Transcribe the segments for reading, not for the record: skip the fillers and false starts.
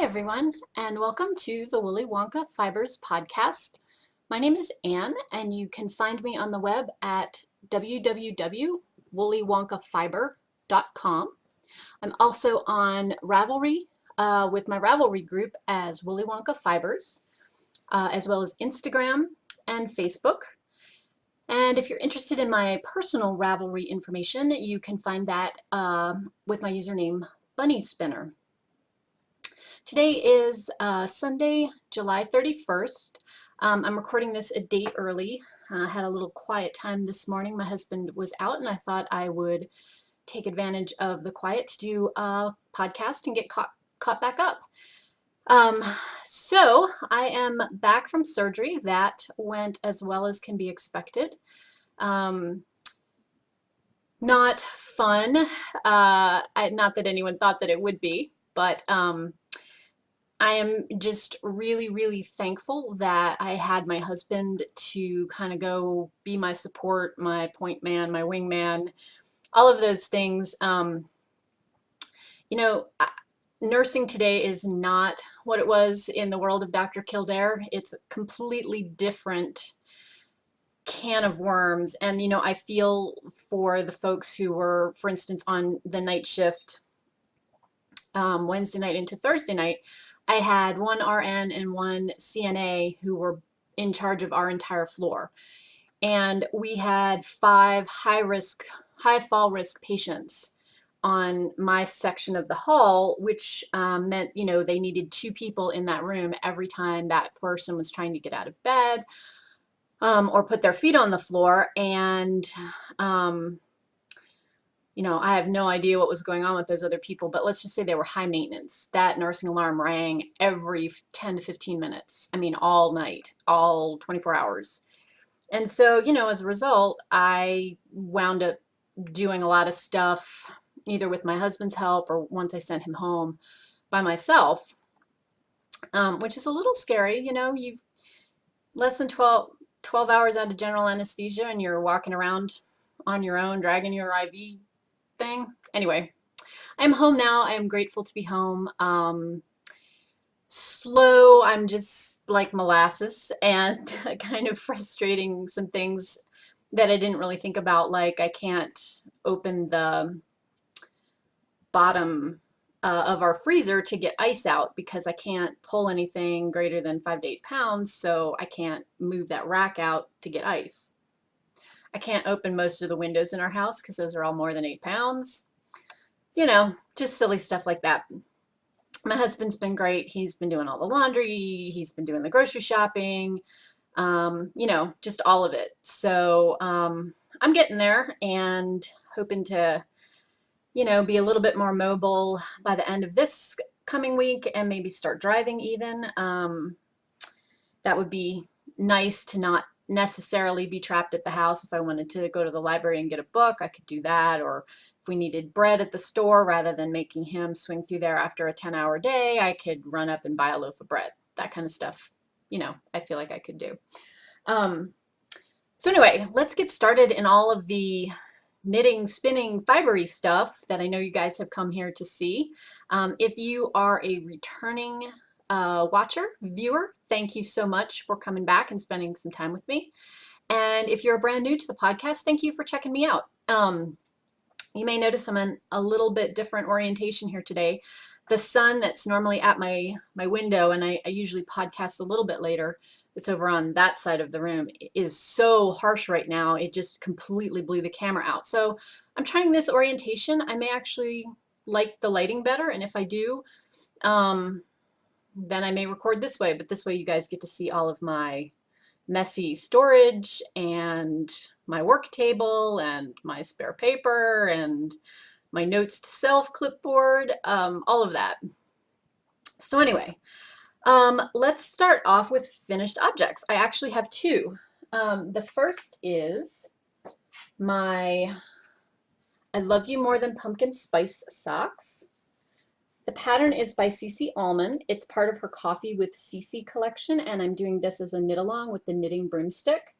everyone, and welcome to the Willy Wonka Fibers podcast. My name is Anne, and you can find me on the web at www.woolywonkafiber.com. I'm also on Ravelry with my Ravelry group as Willy Wonka Fibers, as well as Instagram and Facebook. And if you're interested in my personal Ravelry information, you can find that with my username Bunny Spinner. Today is Sunday, July 31st. I'm recording this a day early. I had a little quiet time this morning. My husband was out and I thought I would take advantage of the quiet to do a podcast and get caught back up. So I am back from surgery. That went as well as can be expected. Not fun. Not that anyone thought that it would be, but I am just really thankful that I had my husband to kind of go be my support, my point man, my wingman, all of those things. Nursing today is not what it was in the world of Dr. Kildare. It's a completely different can of worms. And, I feel for the folks who were, for instance, on the night shift Wednesday night into Thursday night. I had one RN and one CNA who were in charge of our entire floor. And we had 5 high fall risk patients on my section of the hall, which meant, they needed 2 people in that room every time that person was trying to get out of bed or put their feet on the floor. And I have no idea what was going on with those other people, but let's just say they were high maintenance. That nursing alarm rang every 10 to 15 minutes. I mean, all night, all 24 hours. And so, as a result, I wound up doing a lot of stuff, either with my husband's help or once I sent him home by myself, which is a little scary. You've less than 12 hours out of general anesthesia and you're walking around on your own, dragging your IV thing. Anyway, I'm home now. I am grateful to be home. Slow, I'm just like molasses, and kind of frustrating some things that I didn't really think about, like I can't open the bottom of our freezer to get ice out because I can't pull anything greater than 5 to 8 pounds, so I can't move that rack out to get ice. I can't open most of the windows in our house because those are all more than 8 pounds. Just silly stuff like that. My husband's been great. He's been doing all the laundry. He's been doing the grocery shopping, just all of it. So I'm getting there and hoping to, be a little bit more mobile by the end of this coming week and maybe start driving even. That would be nice to not necessarily be trapped at the house. If I wanted to go to the library and get a book, I could do that. Or if we needed bread at the store, rather than making him swing through there after a 10-hour day, I could run up and buy a loaf of bread. That kind of stuff, I feel like I could do. So anyway, let's get started in all of the knitting, spinning, fibery stuff that I know you guys have come here to see. If you are a returning viewer, thank you so much for coming back and spending some time with me. And if you're brand new to the podcast, thank you for checking me out. You may notice I'm in a little bit different orientation here today. The sun that's normally at my window, and I usually podcast a little bit later, it's over on that side of the room, is so harsh right now. It just completely blew the camera out. So I'm trying this orientation. I may actually like the lighting better, and if I do, then I may record this way, but this way you guys get to see all of my messy storage and my work table and my spare paper and my notes to self clipboard, all of that. So anyway, let's start off with finished objects. I actually have 2. The first is my I Love You More Than Pumpkin Spice socks. The pattern is by Cece Allman. It's part of her Coffee with Cece collection, and I'm doing this as a knit along with the Knitting Broomstick.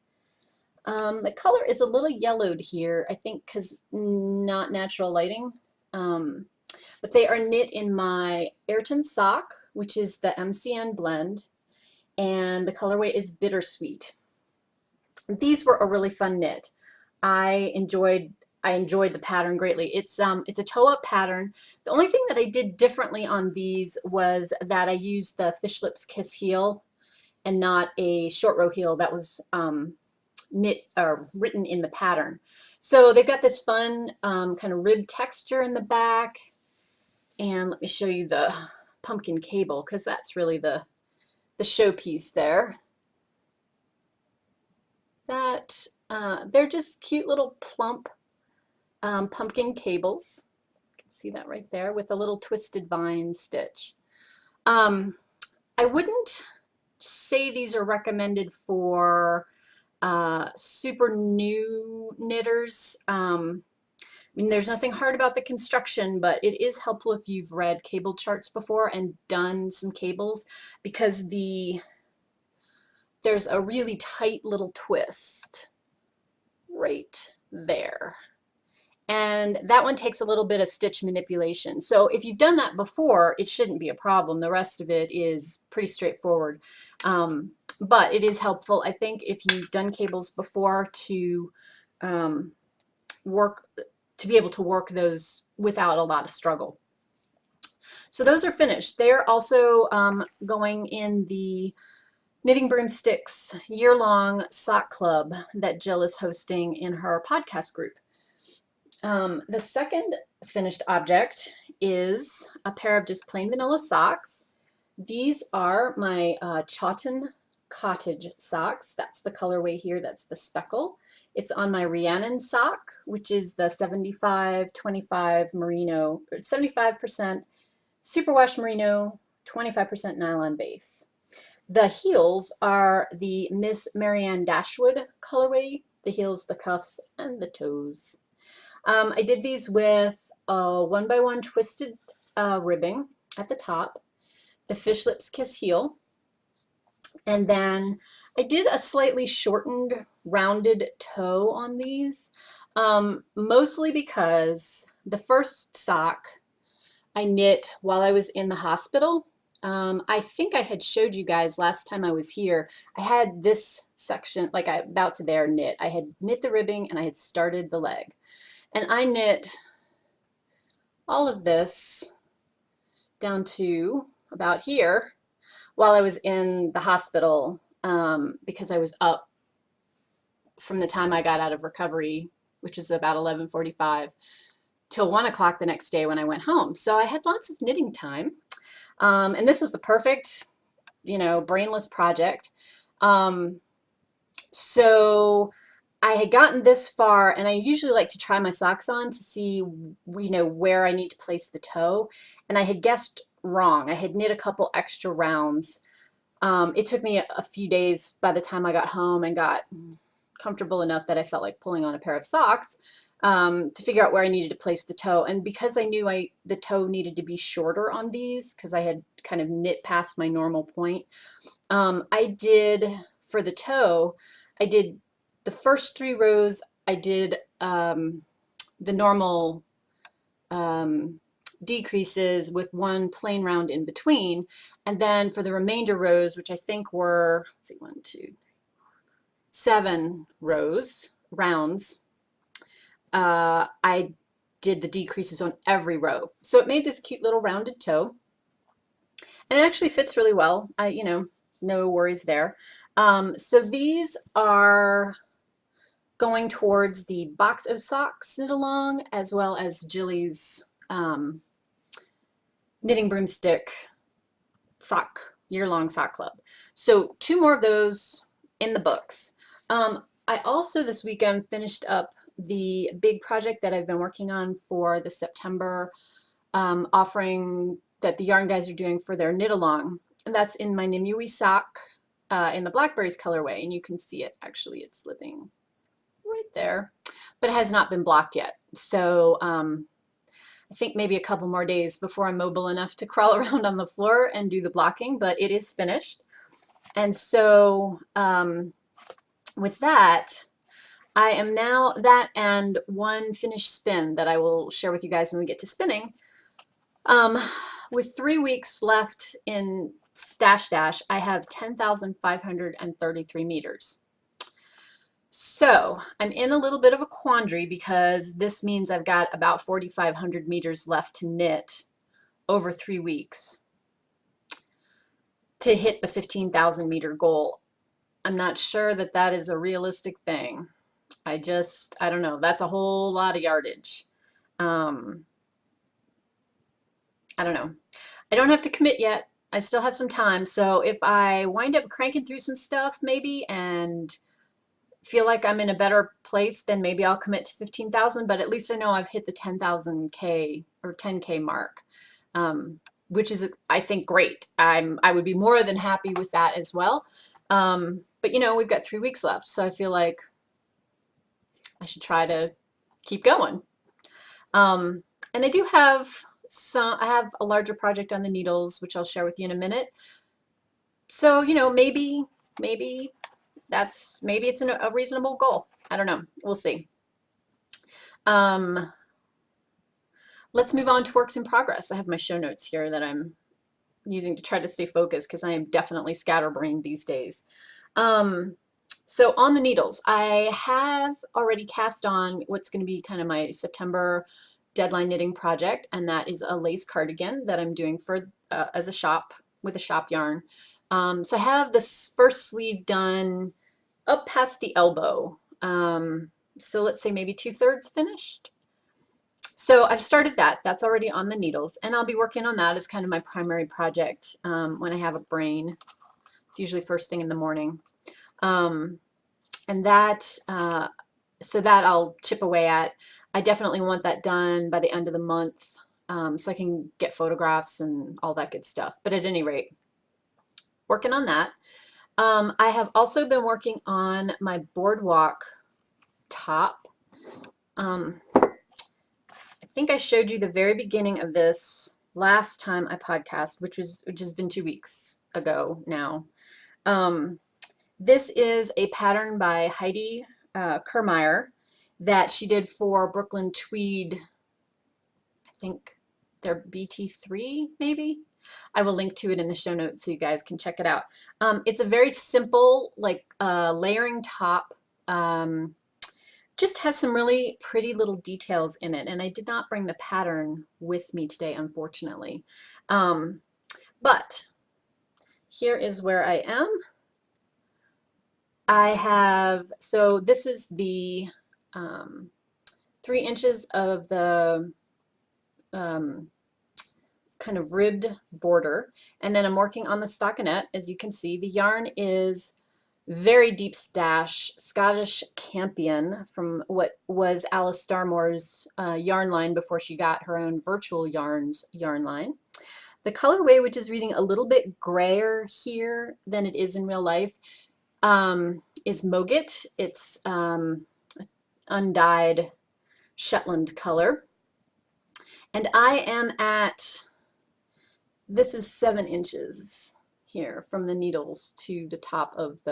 The color is a little yellowed here, I think because not natural lighting, but they are knit in my Ayrton sock, which is the MCN blend, and the colorway is Bittersweet. These were a really fun knit. I enjoyed the pattern greatly. It's a toe-up pattern. The only thing that I did differently on these was that I used the Fish Lips Kiss heel and not a short row heel that was knit or written in the pattern. So they've got this fun kind of rib texture in the back. And let me show you the pumpkin cable, because that's really the showpiece there. That they're just cute little plump pumpkin cables. You can see that right there with a little twisted vine stitch. I wouldn't say these are recommended for super new knitters. I mean, there's nothing hard about the construction, but it is helpful if you've read cable charts before and done some cables, because there's a really tight little twist right there. And that one takes a little bit of stitch manipulation. So if you've done that before, it shouldn't be a problem. The rest of it is pretty straightforward. But it is helpful, I think, if you've done cables before to be able to work those without a lot of struggle. So those are finished. They're also going in the Knitting Broomsticks year-long sock club that Jill is hosting in her podcast group. The second finished object is a pair of just plain vanilla socks. These are my Chawton Cottage socks. That's the colorway here. That's the speckle. It's on my Rhiannon sock, which is the 75-25 merino, 75% superwash merino, 25% nylon base. The heels are the Miss Marianne Dashwood colorway, the heels, the cuffs, and the toes. I did these with a 1x1 twisted ribbing at the top, the Fish Lips Kiss heel, and then I did a slightly shortened rounded toe on these, mostly because the first sock I knit while I was in the hospital. I think I had showed you guys last time I was here. I had this section, like I about to there knit. I had knit the ribbing and I had started the leg. And I knit all of this down to about here while I was in the hospital, because I was up from the time I got out of recovery, which was about 11:45, till 1 o'clock the next day when I went home. So I had lots of knitting time. And this was the perfect, brainless project. So I had gotten this far, and I usually like to try my socks on to see, where I need to place the toe. And I had guessed wrong. I had knit a couple extra rounds. It took me a few days by the time I got home and got comfortable enough that I felt like pulling on a pair of socks to figure out where I needed to place the toe. And because I knew the toe needed to be shorter on these, because I had kind of knit past my normal point, I did, for the toe, I did the first 3 rows, I did the normal decreases with 1 plain round in between. And then for the remainder rows, which I think were, let's see, 1, 2, 3, 7 rounds, I did the decreases on every row. So it made this cute little rounded toe. And it actually fits really well. No worries there. So these are going towards the box of socks knit along, as well as Jilly's Knitting Broomstick year-long sock club. So 2 more of those in the books. I also this weekend finished up the big project that I've been working on for the September offering that the Yarn Guys are doing for their knit along. And that's in my Nimue sock in the Blackberries colorway. And you can see it, actually, it's living right there, but it has not been blocked yet. So I think maybe a couple more days before I'm mobile enough to crawl around on the floor and do the blocking, but it is finished. And so with that, I am now, that and 1 finished spin that I will share with you guys when we get to spinning. with 3 weeks left in Stash Dash, I have 10,533 meters. So I'm in a little bit of a quandary because this means I've got about 4,500 meters left to knit over 3 weeks to hit the 15,000 meter goal. I'm not sure that that is a realistic thing. I don't know. That's a whole lot of yardage. I don't know. I don't have to commit yet. I still have some time. So if I wind up cranking through some stuff maybe and feel like I'm in a better place, then maybe I'll commit to 15,000, but at least I know I've hit the 10,000 K or 10K mark, which is, I think, great. I would be more than happy with that as well. But you know, we've got 3 weeks left, so I feel like I should try to keep going. And I do have I have a larger project on the needles, which I'll share with you in a minute. So, you know, maybe it's a reasonable goal. I don't know. We'll see. Let's move on to works in progress. I have my show notes here that I'm using to try to stay focused because I am definitely scatterbrained these days. So on the needles, I have already cast on what's going to be kind of my September deadline knitting project, and that is a lace cardigan that I'm doing for as a shop with a shop yarn. So I have this first sleeve done up past the elbow. So let's say maybe 2/3 finished. So I've started that. That's already on the needles, and I'll be working on that as kind of my primary project when I have a brain. It's usually first thing in the morning. And that, so that I'll chip away at. I definitely want that done by the end of the month so I can get photographs and all that good stuff. But at any rate, working on that. I have also been working on my boardwalk top. I think I showed you the very beginning of this last time I podcast, which has been 2 weeks ago now. This is a pattern by Heidi Kermeyer that she did for Brooklyn Tweed. I think they're BT3 maybe. I will link to it in the show notes so you guys can check it out. It's a very simple, like layering top. Just has some really pretty little details in it, and I did not bring the pattern with me today, unfortunately. But here is where I am. I have, so this is the 3 inches of the kind of ribbed border, and then I'm working on the stockinette. As you can see, the yarn is very deep stash Scottish Campion from what was Alice Starmore's yarn line before she got her own Virtual Yarns yarn line. The colorway, which is reading a little bit grayer here than it is in real life, is Moget. It's undyed Shetland color. And I am at, this is 7 inches here from the needles to the top of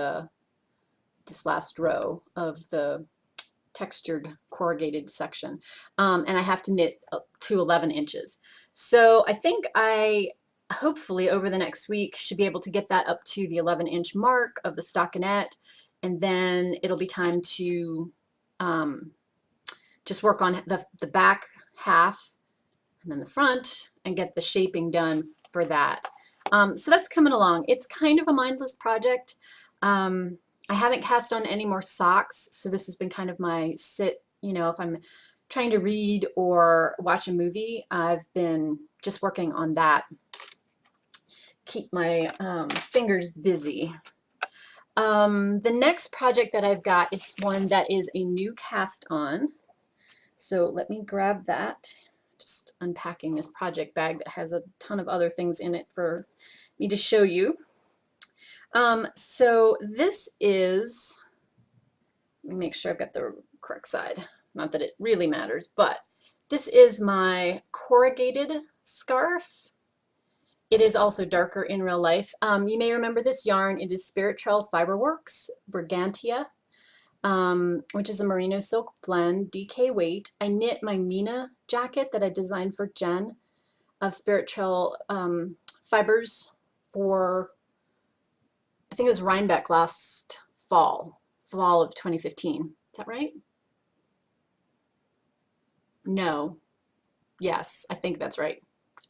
this last row of the textured corrugated section. And I have to knit to 11 inches. So I think I hopefully over the next week should be able to get that up to the 11-inch mark of the stockinette, and then it'll be time to just work on the back half and then the front and get the shaping done for that. So that's coming along. It's kind of a mindless project. I haven't cast on any more socks, so this has been kind of my sit, you know, if I'm trying to read or watch a movie, I've been just working on that. Keep my fingers busy. The next project that I've got is one that is a new cast on. So let me grab that. Just unpacking this project bag that has a ton of other things in it for me to show you. So this is, let me make sure I've got the correct side. Not that it really matters, but this is my corrugated scarf. It is also darker in real life. You may remember this yarn. It is Spirit Trail Fiberworks, Brigantia, which is a merino silk blend, DK weight. I knit my Mina jacket that I designed for Jen of Spirit Trail fibers for, I think it was Rhinebeck last fall of 2015. Is that right? No. Yes, I think that's right.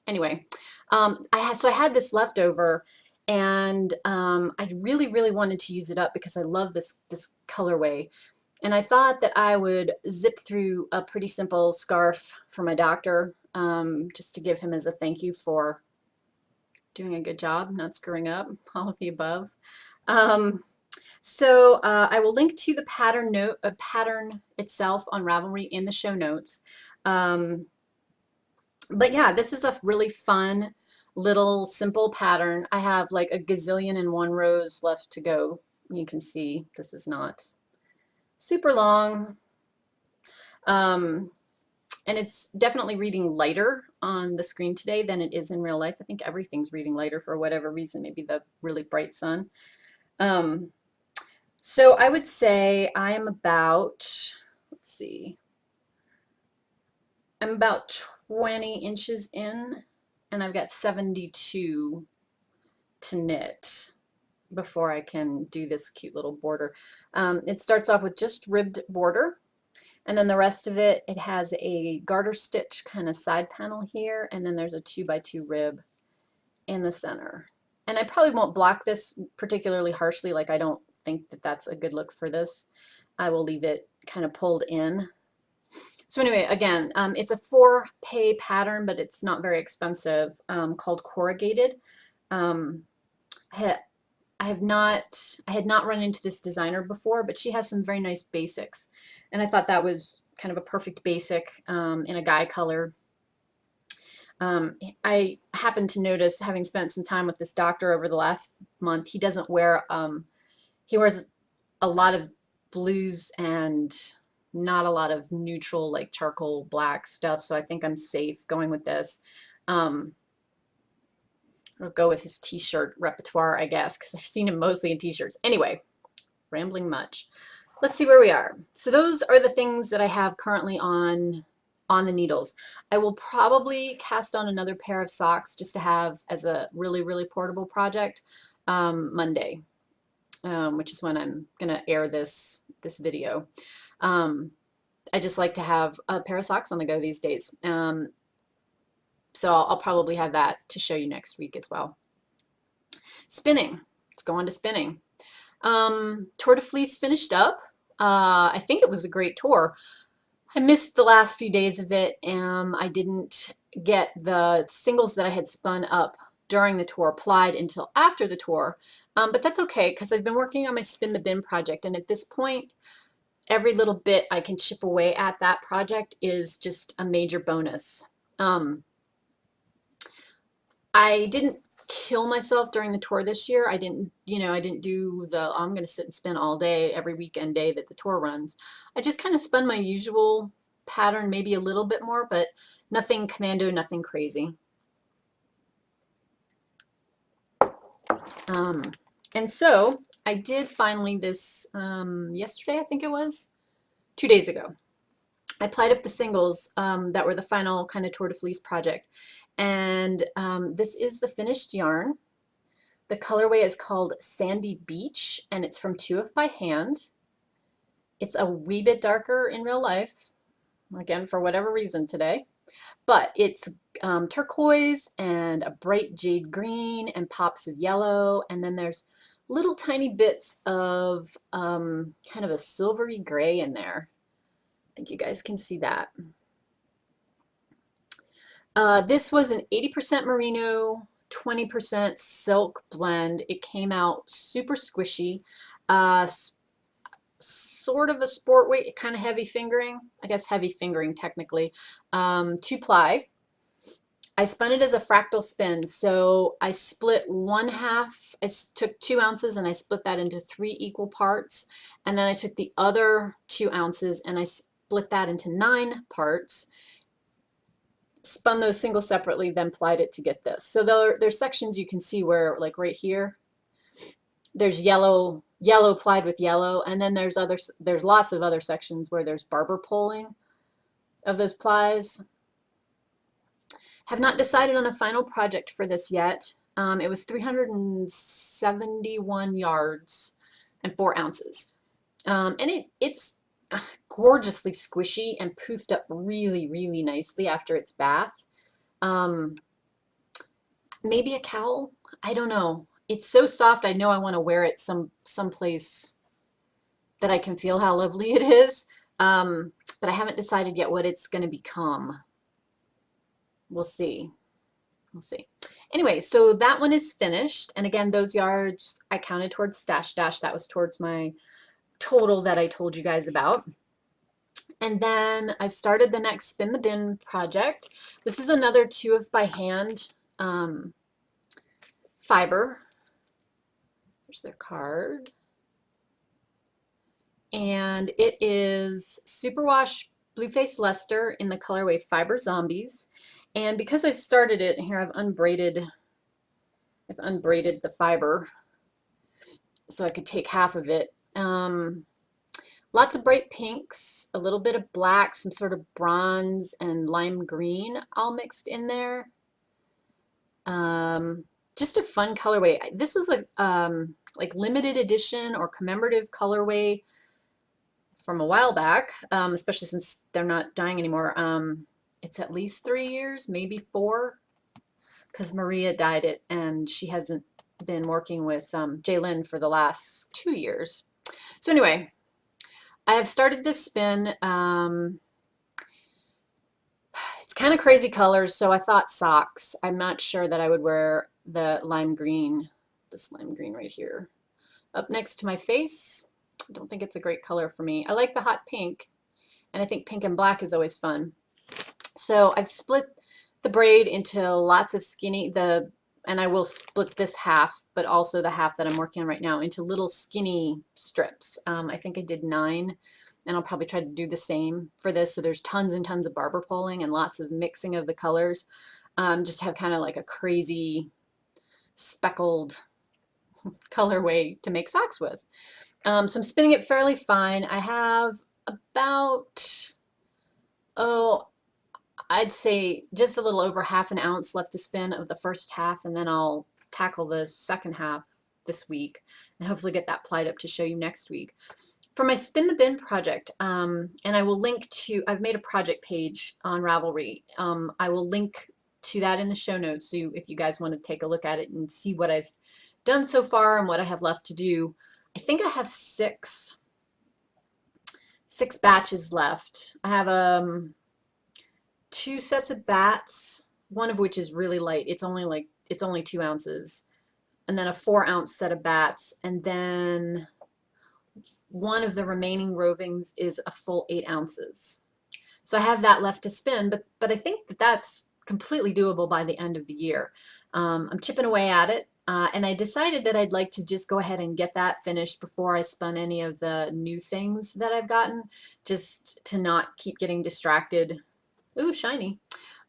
Anyway, so I had this leftover, and I really, really wanted to use it up because I love this colorway. And I thought that I would zip through a pretty simple scarf for my doctor, just to give him as a thank you for doing a good job, not screwing up, all of the above. Um, I will link to the pattern itself on Ravelry in the show notes. But yeah, this is a really fun little simple pattern. I have like a gazillion and one rows left to go. You can see this is not super long. And it's definitely reading lighter on the screen today than it is in real life. I think everything's reading lighter for whatever reason, maybe the really bright sun. So I would say I am about, let's see, I'm about 20 inches in, and I've got 72 to knit before I can do this cute little border. It starts off with just ribbed border, and then the rest of it, it has a garter stitch kind of side panel here, and then there's a 2x2 rib in the center. And I probably won't block this particularly harshly, like I don't think that that's a good look for this. I will leave it kind of pulled in. So anyway, again, it's a 4-pay pattern, but it's not very expensive, called Corrugated. I had not run into this designer before, but she has some very nice basics. And I thought that was kind of a perfect basic in a guy color. I happened to notice, having spent some time with this doctor over the last month, he doesn't wear, he wears a lot of blues and not a lot of neutral, like charcoal black stuff, so I think I'm safe going with this. I'll go with his t-shirt repertoire, I guess, because I've seen him mostly in t-shirts. Anyway, rambling much. Let's see where we are. So those are the things that I have currently on the needles. I will probably cast on another pair of socks just to have as a really, really portable project Monday, which is when I'm gonna air this video. I just like to have a pair of socks on the go these days. So I'll probably have that to show you next week as well. Spinning. Let's go on to spinning. Tour de Fleece finished up. I think it was a great tour. I missed the last few days of it, and I didn't get the singles that I had spun up during the tour applied until after the tour. But that's okay, because I've been working on my Spin the Bin project, and at this point, every little bit I can chip away at that project is just a major bonus. I didn't kill myself during the tour this year. I didn't do the, I'm going to sit and spin all day every weekend day that the tour runs. I just kind of spun my usual pattern, maybe a little bit more, but nothing commando, nothing crazy. And so I did finally this yesterday, I think it was, 2 days ago. I plied up the singles that were the final kind of Tour de Fleece project. And this is the finished yarn. The colorway is called Sandy Beach, and it's from 2F by Hand. It's a wee bit darker in real life, again, for whatever reason today. But it's turquoise and a bright jade green and pops of yellow. And then there's little tiny bits of kind of a silvery gray in there. I think you guys can see that. This was an 80% merino, 20% silk blend. It came out super squishy, sort of a sport weight, kind of heavy fingering. I guess heavy fingering technically. 2-ply. I spun it as a fractal spin, so I split 1/2. I took 2 ounces and I split that into 3 equal parts, and then I took the other 2 ounces and I split that into 9 parts. Spun those singles separately, then plied it to get this. So there's sections you can see where, like right here, there's yellow plied with yellow, and then there's lots of other sections where there's barber pulling of those plies. Have not decided on a final project for this yet. It was 371 yards and 4 ounces. And it's gorgeously squishy and poofed up really, really nicely after its bath. Um, Maybe a cowl? I don't know. It's so soft, I know I want to wear it someplace that I can feel how lovely it is. But I haven't decided yet what it's going to become. We'll see. We'll see. Anyway, so that one is finished. And again, those yards I counted towards Stash Dash. That was towards my total that I told you guys about. And then I started the next Spin the Bin project. This is another 2 of by hand fiber. There's their card. And it is Superwash Blueface Lester in the colorway Fiber Zombies. And because I started it, here I've unbraided the fiber so I could take half of it. Lots of bright pinks, a little bit of black, some sort of bronze and lime green all mixed in there. Just a fun colorway. This was a like limited edition or commemorative colorway from a while back, especially since they're not dying anymore. It's at least 3 years, maybe 4, because Maria dyed it and she hasn't been working with Jaylyn for the last 2 years. So anyway, I have started this spin. It's kind of crazy colors, so I thought socks. I'm not sure that I would wear the lime green, this lime green right here, up next to my face. I don't think it's a great color for me. I like the hot pink, and I think pink and black is always fun. So I've split the braid into lots of skinny, and I will split this half, but also the half that I'm working on right now, into little skinny strips. I think I did 9, and I'll probably try to do the same for this. So there's tons and tons of barber pulling and lots of mixing of the colors. Just to have kind of like a crazy speckled colorway to make socks with. So I'm spinning it fairly fine. I have about, I'd say just a little over half an ounce left to spin of the first half, and then I'll tackle the second half this week and hopefully get that plied up to show you next week. For my Spin the Bin project, and I will link to, I've made a project page on Ravelry. I will link to that in the show notes, so if you guys want to take a look at it and see what I've done so far and what I have left to do. I think I have six batches left. I have 2 sets of bats, one of which is really light. It's only 2 ounces, and then a 4-ounce set of bats, and then one of the remaining rovings is a full 8 ounces. So I have that left to spin, but I think that that's completely doable by the end of the year. I'm chipping away at it. And I decided that I'd like to just go ahead and get that finished before I spun any of the new things that I've gotten, just to not keep getting distracted. Ooh, shiny.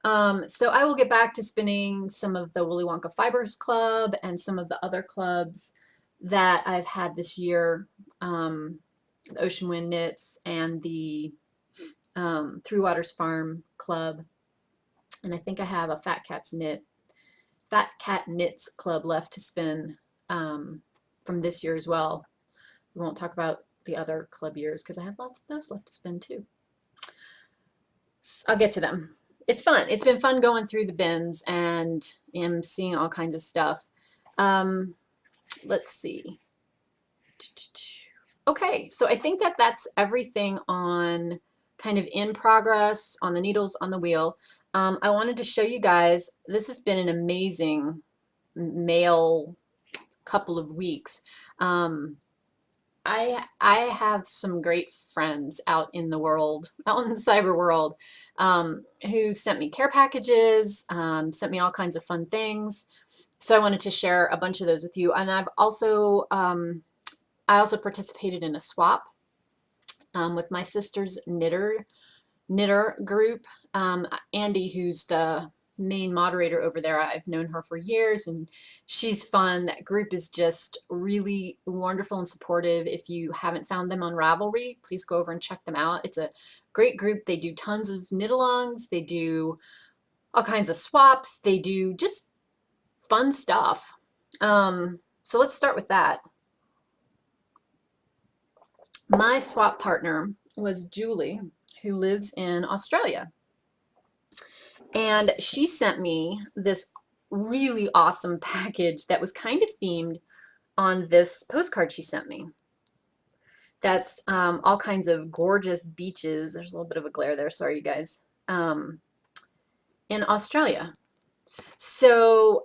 So I will get back to spinning some of the Willy Wonka Fibers Club and some of the other clubs that I've had this year, the Ocean Wind Knits and the Three Waters Farm Club. And I think I have a Fat Cat Knits Club left to spin from this year as well. We won't talk about the other club years because I have lots of those left to spin too. So I'll get to them. It's fun. It's been fun going through the bins and seeing all kinds of stuff. Let's see. Okay, so I think that that's everything on kind of in progress, on the needles, on the wheel. I wanted to show you guys, this has been an amazing mail couple of weeks. I have some great friends out in the world, out in the cyber world, who sent me care packages, sent me all kinds of fun things. So I wanted to share a bunch of those with you. And I've also, I also participated in a swap with my sister's knitter group. Andy, who's the main moderator over there, I've known her for years and she's fun. That group is just really wonderful and supportive. If you haven't found them on Ravelry, please go over and check them out. It's a great group. They do tons of knit-alongs. They do all kinds of swaps. They do just fun stuff. So let's start with that. My swap partner was Julie, who lives in Australia. And she sent me this really awesome package that was kind of themed on this postcard she sent me. That's all kinds of gorgeous beaches. There's a little bit of a glare there. Sorry, you guys. In Australia. So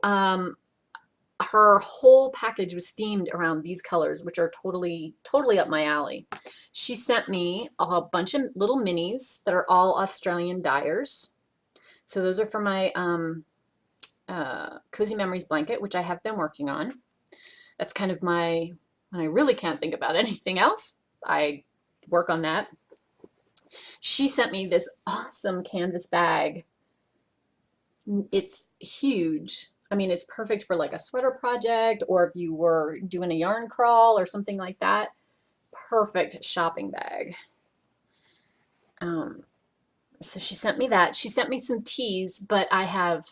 her whole package was themed around these colors, which are totally up my alley. She sent me a bunch of little minis that are all Australian dyers. So those are for my Cozy Memories blanket, which I have been working on. That's kind of my, when I really can't think about anything else, I work on that. She sent me this awesome canvas bag. It's huge. I mean, it's perfect for like a sweater project, or if you were doing a yarn crawl or something like that. Perfect shopping bag. So she sent me that. She sent me some teas, but I have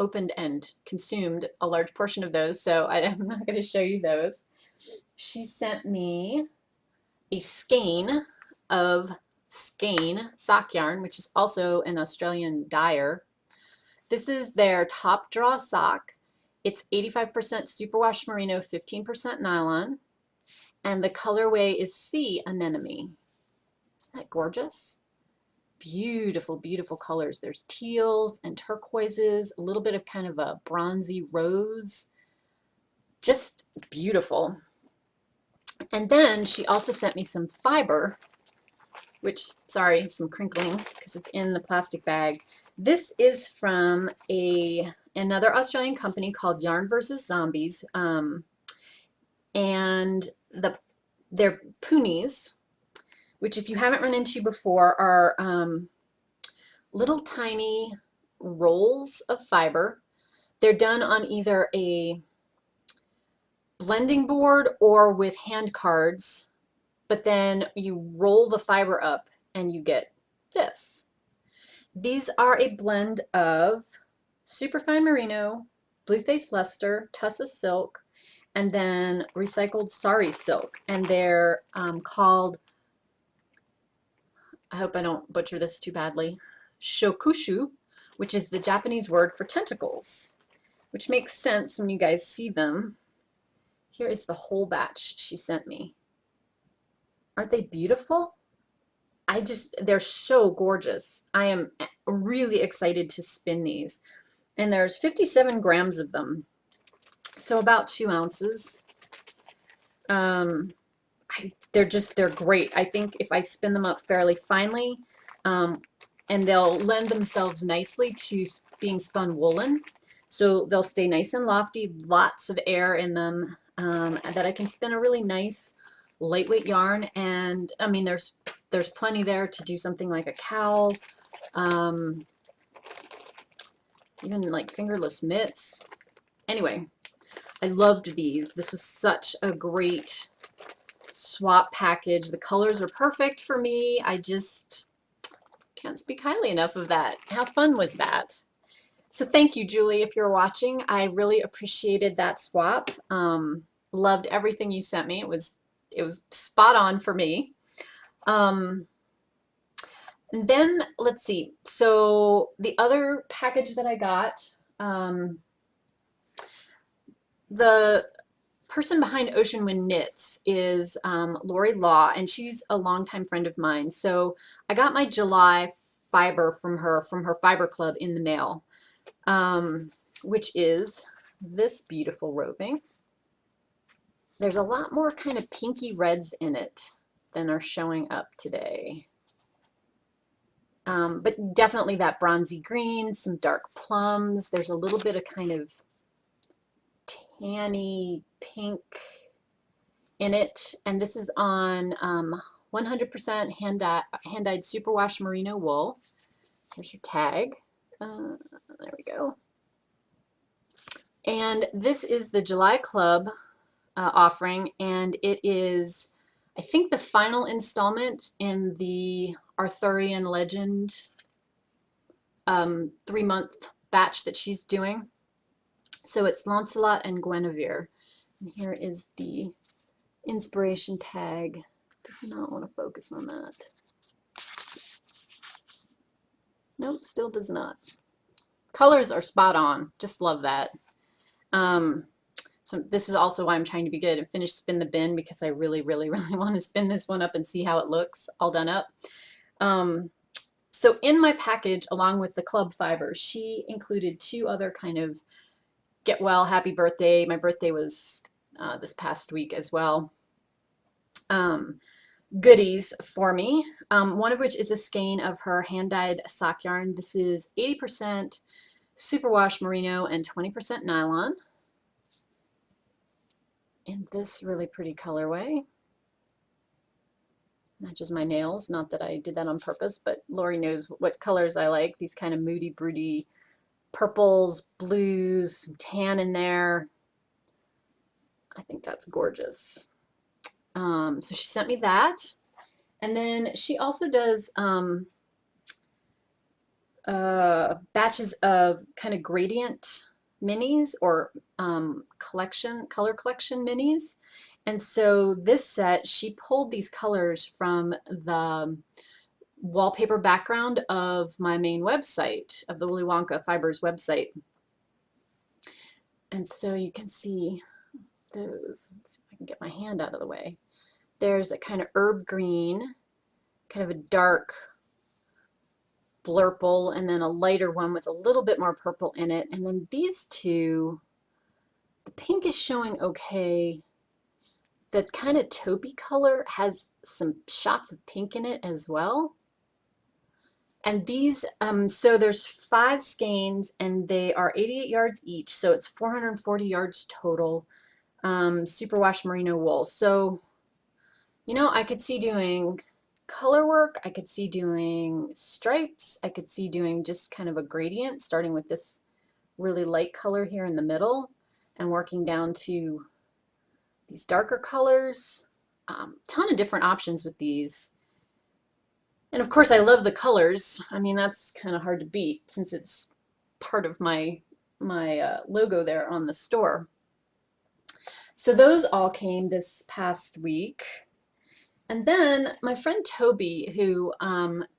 opened and consumed a large portion of those, so I'm not going to show you those. She sent me a skein of skein sock yarn, which is also an Australian dyer. This is their top draw sock. It's 85% superwash merino, 15% nylon, and the colorway is Sea Anemone. Isn't that gorgeous? Beautiful, beautiful colors. There's teals and turquoises, a little bit of kind of a bronzy rose. Just beautiful. And then she also sent me some fiber, which, sorry, some crinkling because it's in the plastic bag. This is from another Australian company called Yarn vs. Zombies. And they're poonies, which if you haven't run into before are little tiny rolls of fiber. They're done on either a blending board or with hand cards, but then you roll the fiber up and you get this. These are a blend of superfine merino, blueface Leicester, tussa silk, and then recycled sari silk, and they're called, I hope I don't butcher this too badly, shokushu, which is the Japanese word for tentacles, which makes sense when you guys see them. Here is the whole batch she sent me. Aren't they beautiful? They're so gorgeous. I am really excited to spin these. And there's 57 grams of them, so about 2 ounces. They're great. I think if I spin them up fairly finely, and they'll lend themselves nicely to being spun woolen. So they'll stay nice and lofty, lots of air in them, that I can spin a really nice lightweight yarn. And I mean, there's plenty there to do something like a cowl, even like fingerless mitts. Anyway, I loved these. This was such a great swap package. The colors are perfect for me. I just can't speak highly enough of that. How fun was that? So thank you, Julie, if you're watching. I really appreciated that swap. Loved everything you sent me. It was spot on for me. And then let's see. So the other package that I got, the person behind Ocean Wind Knits is Lori Law, and she's a longtime friend of mine. So I got my July fiber from her fiber club in the mail, which is this beautiful roving. There's a lot more kind of pinky reds in it than are showing up today. But definitely that bronzy green, some dark plums. There's a little bit of kind of tanny pink in it. And this is on 100% hand-dyed superwash merino wool. There's your tag. There we go. And this is the July Club offering, and it is, I think, the final installment in the Arthurian Legend 3-month batch that she's doing. So it's Lancelot and Guinevere. And here is the inspiration tag. Does not want to focus on that. Nope, still does not. Colors are spot on. Just love that. So this is also why I'm trying to be good and finish Spin the Bin, because I really, really, really want to spin this one up and see how it looks all done up. So in my package, along with the club fiber, she included 2 other kind of get well, happy birthday. My birthday was this past week as well. Goodies for me, one of which is a skein of her hand-dyed sock yarn. This is 80% superwash merino and 20% nylon. In this really pretty colorway. Matches my nails, not that I did that on purpose, but Lori knows what colors I like. These kind of moody, broody purples, blues, some tan in there. I think that's gorgeous. So she sent me that. And then she also does batches of kind of gradient minis, or color collection minis. And so this set, she pulled these colors from the wallpaper background of my main website, of the Willy Wonka Fibers website. And so you can see those. Let's see if I can get my hand out of the way. There's a kind of herb green, kind of a dark blurple, and then a lighter one with a little bit more purple in it. And then these 2, the pink is showing okay. The kind of taupey color has some shots of pink in it as well. And these, so there's 5 skeins and they are 88 yards each, so it's 440 yards total, superwash merino wool. So, you know, I could see doing color work, I could see doing stripes, I could see doing just kind of a gradient, starting with this really light color here in the middle and working down to these darker colors. Ton of different options with these. And of course I love the colors. I mean, that's kind of hard to beat since it's part of my logo there on the store. So those all came this past week. And then my friend Toby, who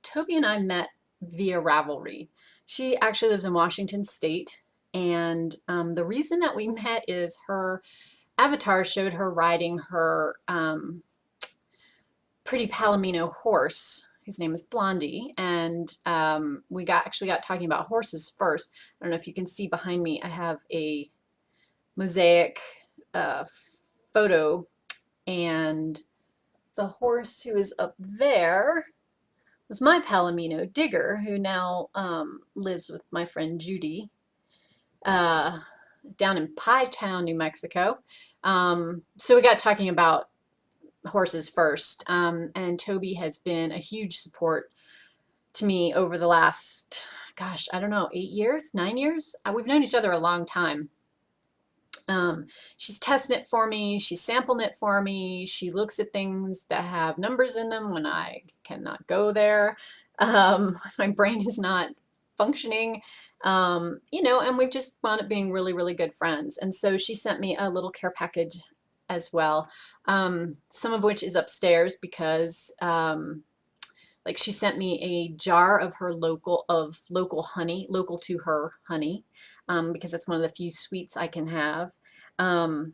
Toby and I met via Ravelry. She actually lives in Washington State, and the reason that we met is her avatar showed her riding her pretty Palomino horse, whose name is Blondie, and we actually got talking about horses first. I don't know if you can see behind me, I have a mosaic photo, and the horse who is up there was my Palomino Digger, who now lives with my friend Judy down in Pie Town, New Mexico. So we got talking about horses first, and Toby has been a huge support to me over the last, gosh, I don't know, 8 years, 9 years? We've known each other a long time. She's testing it for me, she's sampling it for me, she looks at things that have numbers in them when I cannot go there. My brain is not functioning, you know, and we've just wound up being really, really good friends. And so she sent me a little care package as well, some of which is upstairs because like she sent me a jar of her local honey, local to her honey, because it's one of the few sweets I can have. And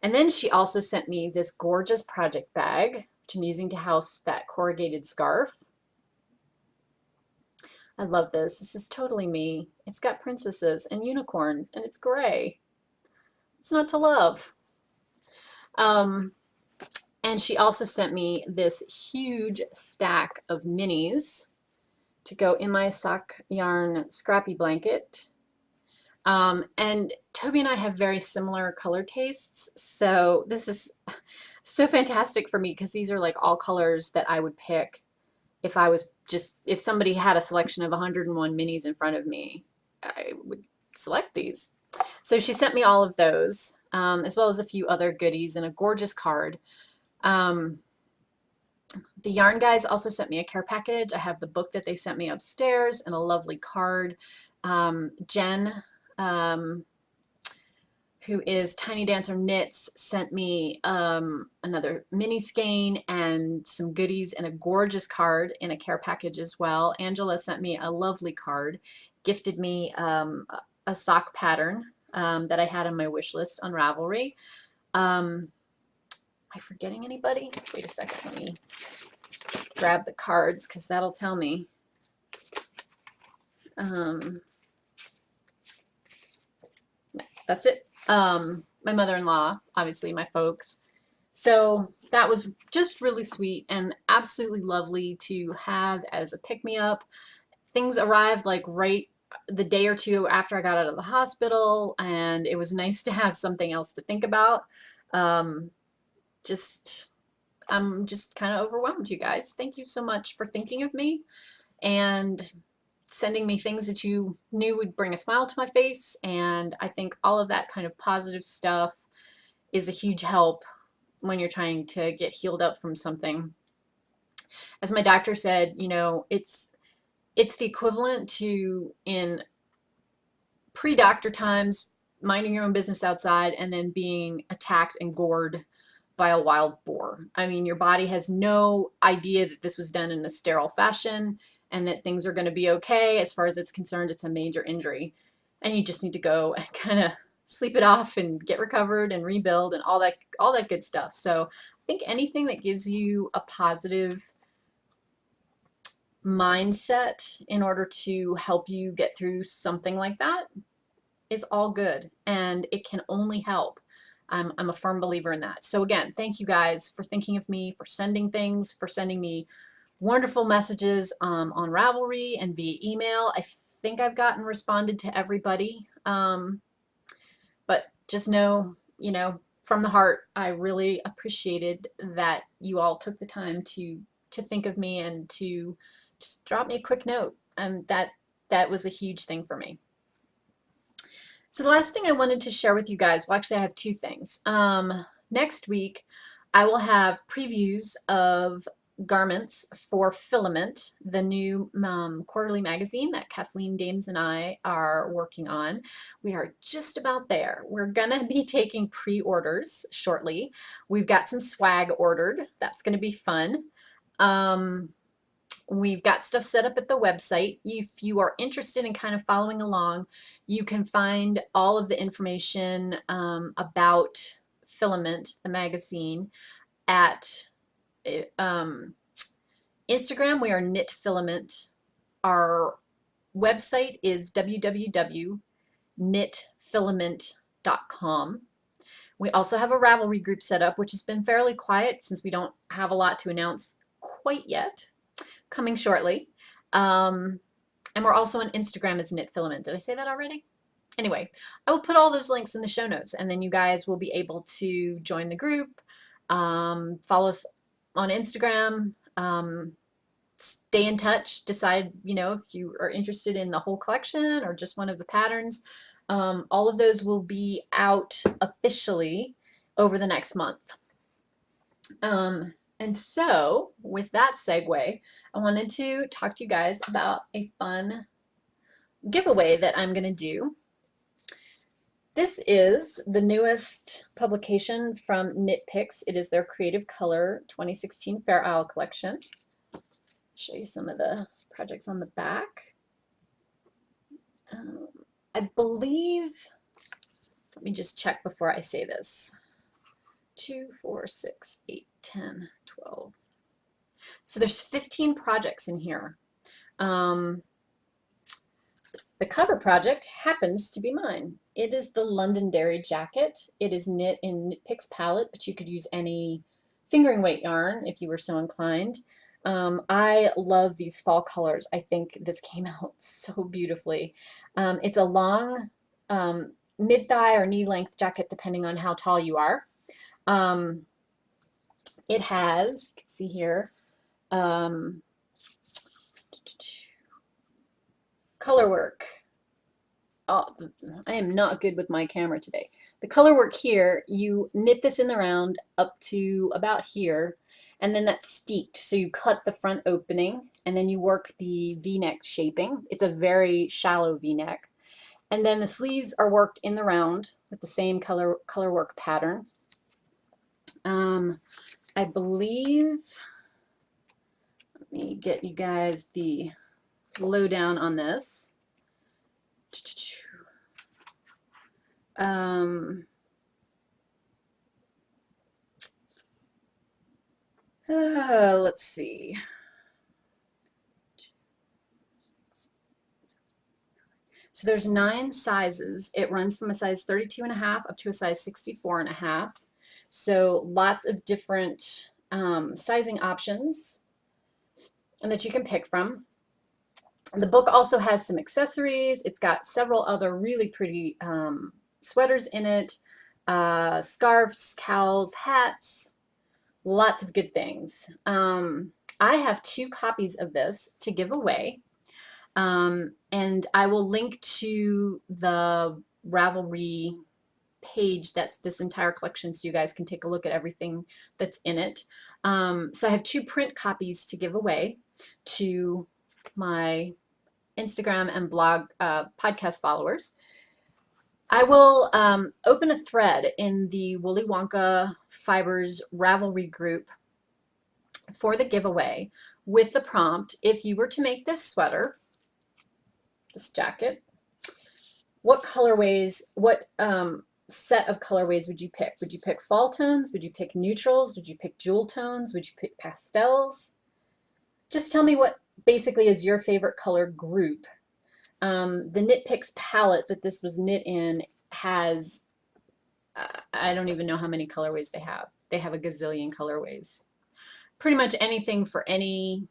then she also sent me this gorgeous project bag, which I'm using to house that corrugated scarf. I love this. This is totally me. It's got princesses and unicorns, and it's gray. It's not to love. And she also sent me this huge stack of minis to go in my sock yarn scrappy blanket. And Toby and I have very similar color tastes, so this is so fantastic for me because these are like all colors that I would pick if I was if somebody had a selection of 101 minis in front of me, I would select these. So she sent me all of those, as well as a few other goodies and a gorgeous card. The yarn guys also sent me a care package. I have the book that they sent me upstairs and a lovely card. Jen, who is Tiny Dancer Knits, sent me another mini skein and some goodies and a gorgeous card in a care package as well. Angela sent me a lovely card, gifted me a sock pattern that I had on my wish list on Ravelry. Am I forgetting anybody? Wait a second, let me grab the cards because that'll tell me. That's it. My mother-in-law, obviously my folks. So that was just really sweet and absolutely lovely to have as a pick-me-up. Things arrived like right the day or two after I got out of the hospital, and it was nice to have something else to think about. I'm just kind of overwhelmed, you guys. Thank you so much for thinking of me and sending me things that you knew would bring a smile to my face. And I think all of that kind of positive stuff is a huge help when you're trying to get healed up from something. As my doctor said, you know, it's the equivalent to, in pre-doctor times, minding your own business outside and then being attacked and gored by a wild boar. I mean, your body has no idea that this was done in a sterile fashion and that things are going to be okay. As far as it's concerned, it's a major injury. And you just need to go and kind of sleep it off and get recovered and rebuild and all that good stuff. So I think anything that gives you a positive mindset in order to help you get through something like that is all good, and it can only help. I'm a firm believer in that. So again, thank you guys for thinking of me, for sending things, for sending me wonderful messages on Ravelry and via email. I think I've responded to everybody, but just know, you know, from the heart, I really appreciated that you all took the time to think of me and to just drop me a quick note. That was a huge thing for me. So the last thing I wanted to share with you guys, well, actually I have two things. Next week, I will have previews of garments for Filament, the new quarterly magazine that Kathleen Dames and I are working on. We are just about there. We're gonna be taking pre-orders shortly. We've got some swag ordered. That's gonna be fun. We've got stuff set up at the website. If you are interested in kind of following along, you can find all of the information about Filament, the magazine, at Instagram. We are Knit Filament. Our website is www.knitfilament.com. We also have a Ravelry group set up, which has been fairly quiet since we don't have a lot to announce quite yet. Coming shortly. And we're also on Instagram as Knit Filament. Did I say that already? Anyway, I will put all those links in the show notes, and then you guys will be able to join the group, follow us on Instagram, stay in touch, decide, you know, if you are interested in the whole collection or just one of the patterns. All of those will be out officially over the next month. And so, with that segue, I wanted to talk to you guys about a fun giveaway that I'm going to do. This is the newest publication from Knit Picks. It is their Creative Color 2016 Fair Isle collection. I'll show you some of the projects on the back. I believe, let me just check before I say this. 2, 4, 6, 8, 10, 12. So there's 15 projects in here. The cover project happens to be mine. It is the Londonderry jacket. It is knit in Knit Picks palette, but you could use any fingering weight yarn if you were so inclined. I love these fall colors. I think this came out so beautifully. It's a long mid-thigh or knee-length jacket depending on how tall you are. It has, you can see here, color work. Oh, I am not good with my camera today. The color work here, you knit this in the round up to about here, and then that's steeked. So you cut the front opening and then you work the V-neck shaping. It's a very shallow V-neck. And then the sleeves are worked in the round with the same color work pattern. I believe, let me get you guys the lowdown on this. Let's see. So there's 9 sizes. It runs from a size 32.5 up to a size 64.5. So lots of different sizing options and that you can pick from. The book also has some accessories. It's got several other really pretty sweaters in it, scarves, cowls, hats, lots of good things. I have 2 copies of this to give away. And I will link to the Ravelry page that's this entire collection so you guys can take a look at everything that's in it. So I have 2 print copies to give away to my Instagram and blog podcast followers. I will open a thread in the Woolly Wonka Fibers Ravelry group for the giveaway with the prompt, if you were to make this sweater, this jacket, what colorways, what set of colorways would you pick? Would you pick fall tones? Would you pick neutrals? Would you pick jewel tones? Would you pick pastels? Just tell me what basically is your favorite color group. The Knit Picks palette that this was knit in has, I don't even know how many colorways they have. They have a gazillion colorways. Pretty much anything for any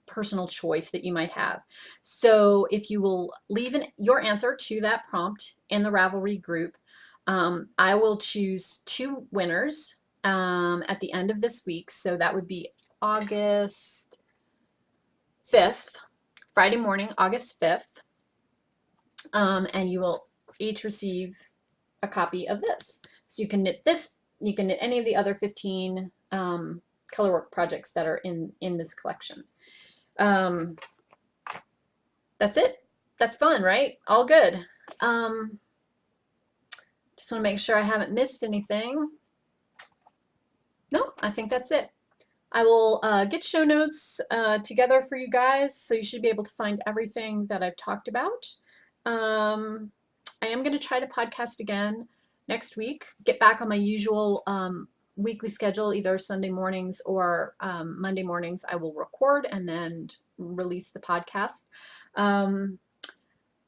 personal choice that you might have. So if you will leave your answer to that prompt in the Ravelry group, I will choose 2 winners at the end of this week. So that would be August 5th, Friday morning, August 5th. And you will each receive a copy of this. So you can knit this, you can knit any of the other 15 colorwork projects that are in this collection. That's it. That's fun, right? All good. Just want to make sure I haven't missed anything. No, I think that's it. I will get show notes together for you guys, so you should be able to find everything that I've talked about. I am going to try to podcast again next week, get back on my usual weekly schedule, either Sunday mornings or Monday mornings. I will record and then release the podcast.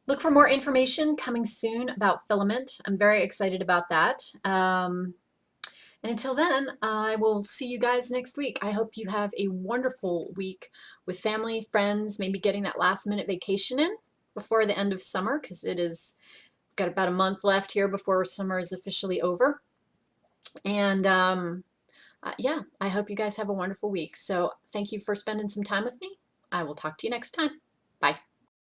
Look for more information coming soon about filament. I'm very excited about that. And until then, I will see you guys next week. I hope you have a wonderful week with family, friends, maybe getting that last minute vacation in before the end of summer, because it is got about a month left here before summer is officially over. And yeah, I hope you guys have a wonderful week. So thank you for spending some time with me. I will talk to you next time. Bye.